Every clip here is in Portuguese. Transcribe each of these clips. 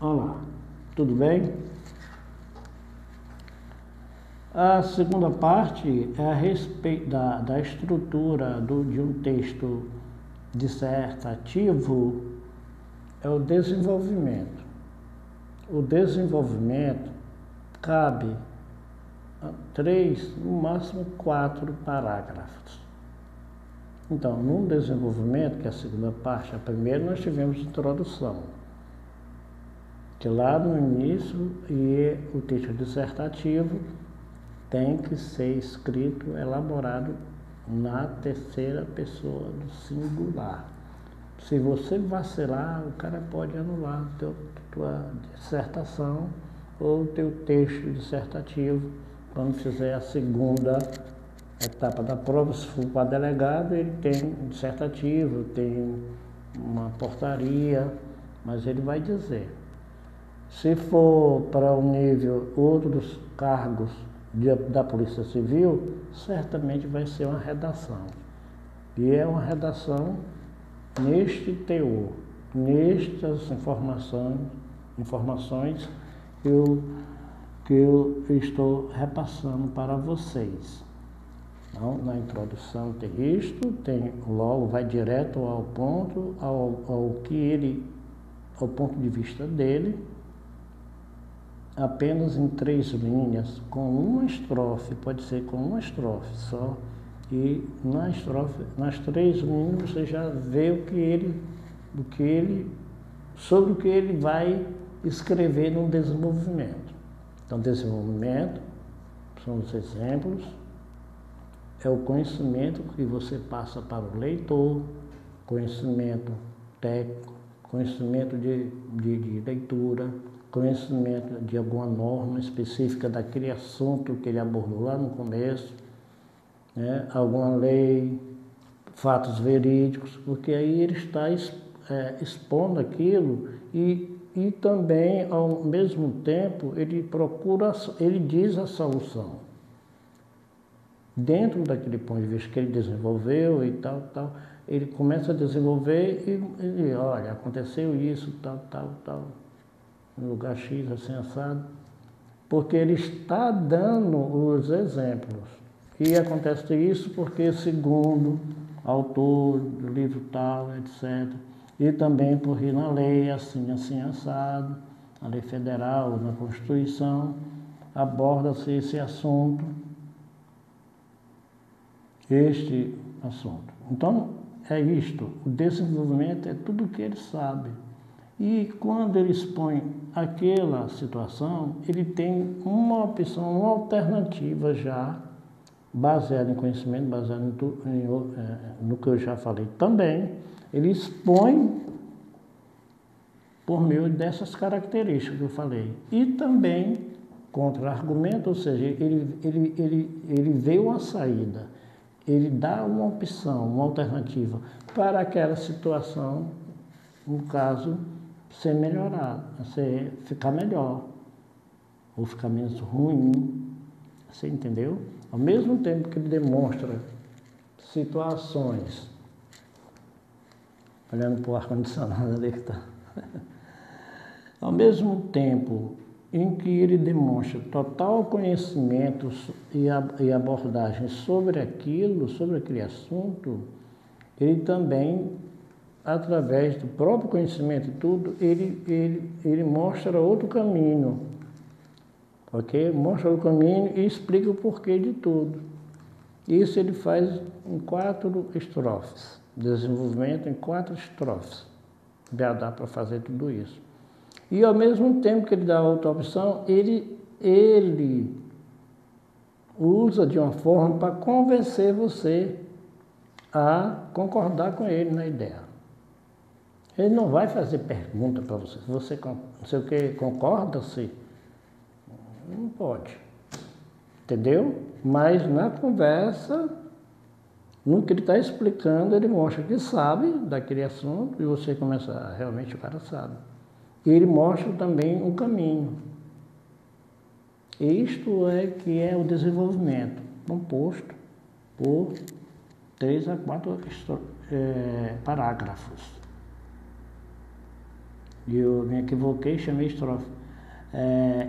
Olá, tudo bem? A segunda parte é a respeito da estrutura de um texto dissertativo, é o desenvolvimento. O desenvolvimento cabe a 3, no máximo 4 parágrafos. Então, no desenvolvimento, que é a segunda parte, a primeira nós tivemos introdução, que lá no início, e o texto dissertativo tem que ser escrito, elaborado na terceira pessoa do singular. Se você vacilar, o cara pode anular tua dissertação ou teu texto dissertativo quando fizer a segunda etapa da prova. Se for para delegado, ele tem um dissertativo, tem uma portaria, mas ele vai dizer. Se for para o nível outros cargos da Polícia Civil, certamente vai ser uma redação. E é uma redação neste teor, nestas informações que eu estou repassando para vocês. Então, na introdução tem isto, tem logo, vai direto ao ponto, ao ponto de vista dele, apenas em 3 linhas, com uma estrofe, pode ser com uma estrofe só, e nas 3 linhas você já vê sobre o que ele vai escrever no desenvolvimento. Então, desenvolvimento são os exemplos, é o conhecimento que você passa para o leitor, conhecimento técnico, conhecimento de leitura, conhecimento de alguma norma específica daquele assunto que ele abordou lá no começo, né? Alguma lei, fatos verídicos, porque aí ele está expondo aquilo e também, ao mesmo tempo, ele diz a solução. Dentro daquele ponto de vista que ele desenvolveu e tal, ele começa a desenvolver e olha, aconteceu isso, tal, no lugar X, assim, assado, porque ele está dando os exemplos. E acontece isso porque, segundo autor do livro tal, etc., e também porque na lei, assim, assado, na lei federal, na Constituição, aborda-se esse assunto, este assunto. Então, é isto, o desenvolvimento é tudo o que ele sabe. E quando ele expõe aquela situação, ele tem uma opção, uma alternativa já, baseada em conhecimento, baseada no que eu já falei também, ele expõe por meio dessas características que eu falei. E também contra-argumento, ou seja, ele vê uma saída, ele dá uma opção, uma alternativa para aquela situação, no caso, ser melhorado, ficar melhor, ou ficar menos ruim, você entendeu? Ao mesmo tempo que ele demonstra situações, olhando para o ar-condicionado ali que está, ao mesmo tempo em que ele demonstra total conhecimento e abordagem sobre aquele assunto, ele também, através do próprio conhecimento e tudo, ele mostra outro caminho, ok? Mostra o caminho e explica o porquê de tudo. Isso ele faz em 4 estrofes, desenvolvimento em 4 estrofes, já dá para fazer tudo isso. E ao mesmo tempo que ele dá outra opção, ele usa de uma forma para convencer você a concordar com ele na ideia. Ele não vai fazer pergunta para você. Você concorda-se? Não pode. Entendeu? Mas na conversa, no que ele está explicando, ele mostra que sabe daquele assunto e você começa, realmente o cara sabe. E ele mostra também um caminho. Isto é que é o desenvolvimento, composto por 3 a 4 parágrafos. Eu me equivoquei, chamei estrofe.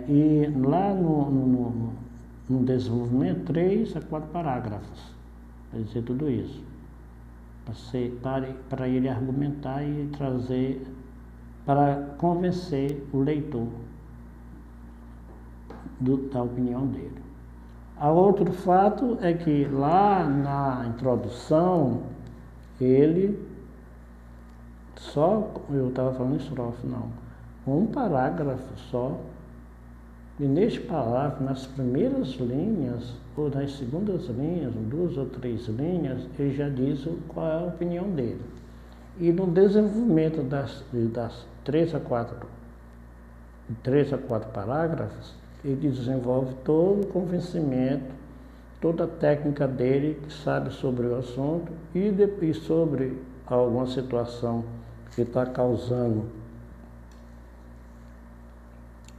E lá no desenvolvimento, 3 a 4 parágrafos, para dizer tudo isso. Para ele argumentar e trazer, para convencer o leitor da opinião dele. Outro fato é que lá na introdução, ele só, eu estava falando estrofe, não, um parágrafo só, e neste parágrafo, nas primeiras linhas, ou nas segundas linhas, 2 ou 3 linhas, ele já diz qual é a opinião dele. E no desenvolvimento das 3 a 4 parágrafos, ele desenvolve todo o convencimento, toda a técnica dele, que sabe sobre o assunto e sobre alguma situação que está causando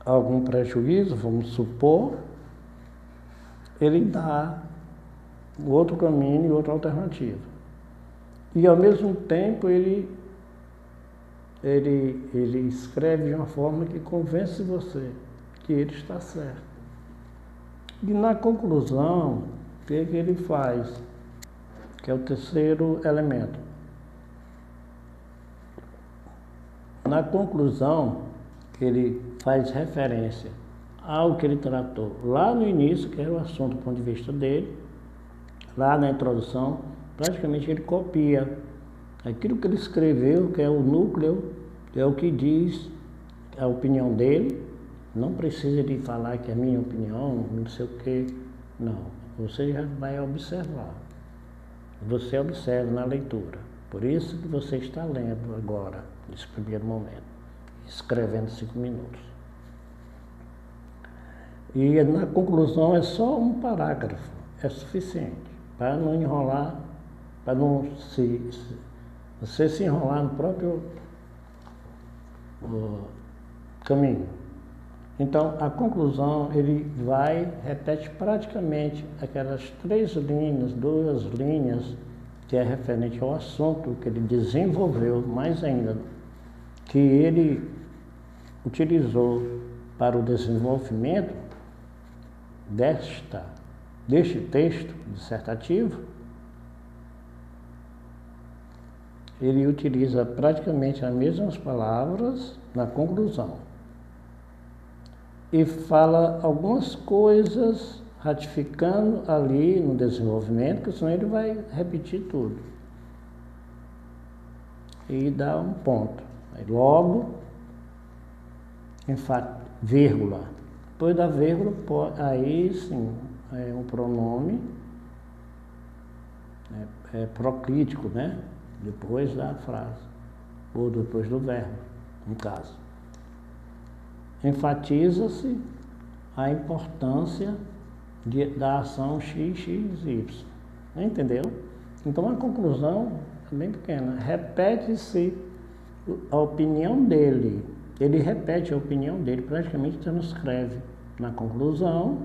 algum prejuízo, vamos supor, ele dá outro caminho e outra alternativa. E ao mesmo tempo ele escreve de uma forma que convence você que ele está certo. E na conclusão, o que ele faz? Que é o terceiro elemento. Na conclusão, ele faz referência ao que ele tratou lá no início, que era o assunto do ponto de vista dele. Lá na introdução, praticamente ele copia aquilo que ele escreveu, que é o núcleo, que é o que diz a opinião dele. Não precisa de falar que é minha opinião, não sei o quê. Não, você já vai observar. Você observa na leitura. Por isso que você está lendo agora, nesse primeiro momento, escrevendo 5 minutos. E na conclusão é só um parágrafo, é suficiente, para não enrolar, para não você se enrolar no próprio caminho. Então, a conclusão, ele repete praticamente aquelas 3 linhas, 2 linhas, que é referente ao assunto que ele desenvolveu, mais ainda, que ele utilizou para o desenvolvimento deste texto dissertativo. Ele utiliza praticamente as mesmas palavras na conclusão e fala algumas coisas ratificando ali no desenvolvimento, que senão ele vai repetir tudo e dá um ponto. Aí logo, vírgula. Depois da vírgula, aí sim, é um pronome proclítico, né? Depois da frase, ou depois do verbo, no caso. Enfatiza-se a importância da ação X, X, Y. Entendeu? Então a conclusão é bem pequena. Repete-se a opinião dele. Ele repete a opinião dele, praticamente transcreve na conclusão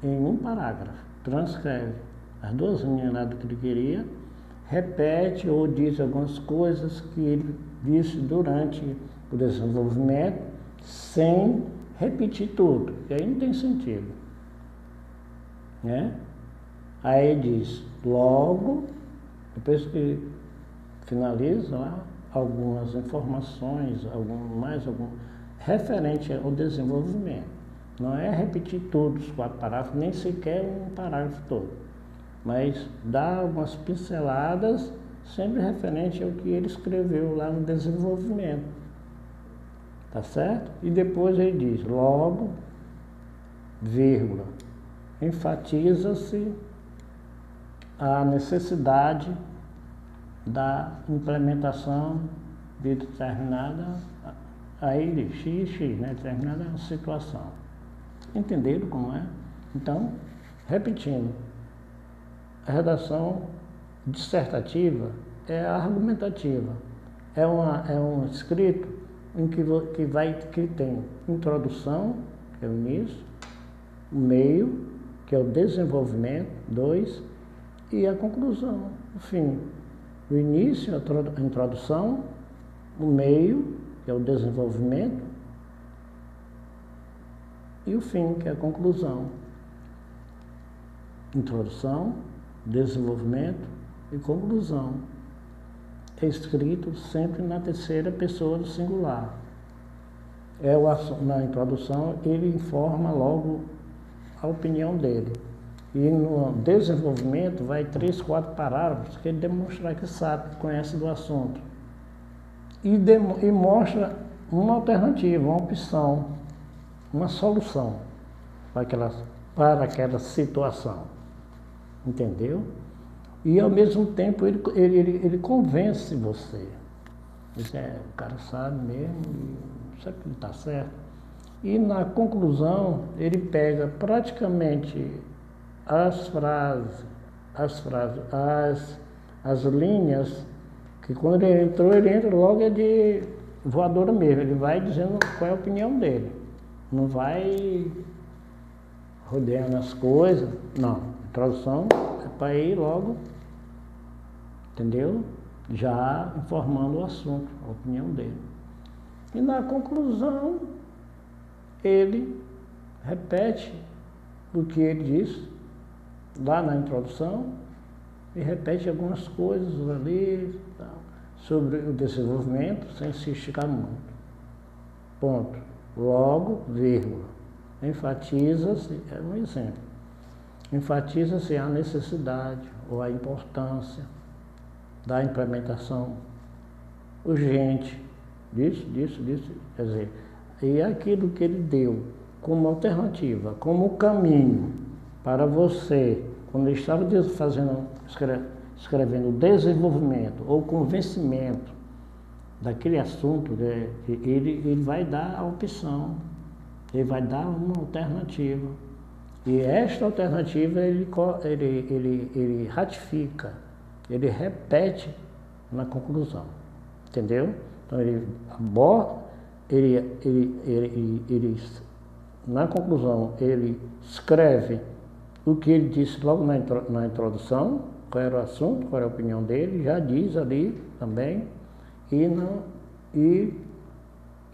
em um parágrafo. Transcreve as 2 linhas lá do que ele queria, repete ou diz algumas coisas que ele disse durante o desenvolvimento, sem repetir tudo, e aí não tem sentido, né? Aí ele diz, logo, depois que finaliza lá, algumas informações, referente ao desenvolvimento. Não é repetir todos os 4 parágrafos, nem sequer um parágrafo todo, mas dá algumas pinceladas, sempre referente ao que ele escreveu lá no desenvolvimento. Tá certo? E depois ele diz, logo, vírgula, enfatiza-se a necessidade da implementação de determinada, aí X, né, determinada situação. Entenderam como é? Então, repetindo, a redação dissertativa é argumentativa, é um escrito em que tem introdução, que é o início, o meio, que é o desenvolvimento, 2, e a conclusão, o fim. O início, a introdução, o meio, que que é o desenvolvimento, e o fim, que é a conclusão. Introdução, desenvolvimento e conclusão. É escrito sempre na terceira pessoa do singular. Na introdução, ele informa logo a opinião dele. E no desenvolvimento vai 3, 4 parágrafos que ele demonstrar que sabe, que conhece do assunto. E mostra uma alternativa, uma opção, uma solução para aquela situação. Entendeu? E ao mesmo tempo ele convence você. Diz, o cara sabe mesmo, sabe que ele está certo. E na conclusão ele pega praticamente as linhas, que quando ele entra logo é de voadora mesmo. Ele vai dizendo qual é a opinião dele. Não vai rodeando as coisas, não. A introdução é para ir logo, entendeu? Já informando o assunto, a opinião dele. E na conclusão, ele repete o que ele disse lá na introdução e repete algumas coisas ali sobre o desenvolvimento, sem se esticar muito. Ponto. Logo, vírgula. Enfatiza-se, é um exemplo. Enfatiza-se a necessidade ou a importância da implementação urgente disso, quer dizer, e aquilo que ele deu como alternativa, como caminho para você, quando ele estava escrevendo o desenvolvimento ou convencimento daquele assunto, ele vai dar a opção, ele vai dar uma alternativa. E esta alternativa ele ratifica, ele repete na conclusão, entendeu? Então na conclusão ele escreve o que ele disse logo na introdução, qual era o assunto, qual era a opinião dele, já diz ali também,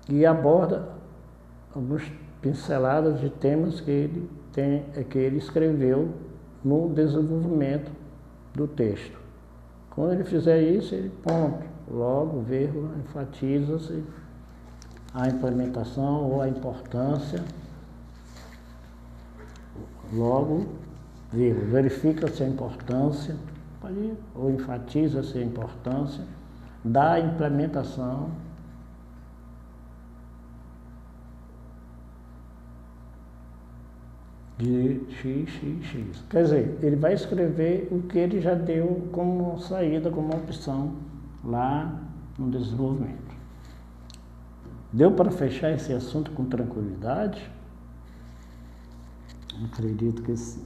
e aborda algumas pinceladas de temas que ele escreveu no desenvolvimento do texto. Quando ele fizer isso, ele ponto, logo, vírgula, enfatiza-se a implementação ou a importância, logo, vírgula, verifica-se a importância, ou enfatiza-se a importância da implementação de XXX. Quer dizer, ele vai escrever o que ele já deu como saída, como opção lá no desenvolvimento. Deu para fechar esse assunto com tranquilidade? Acredito que sim.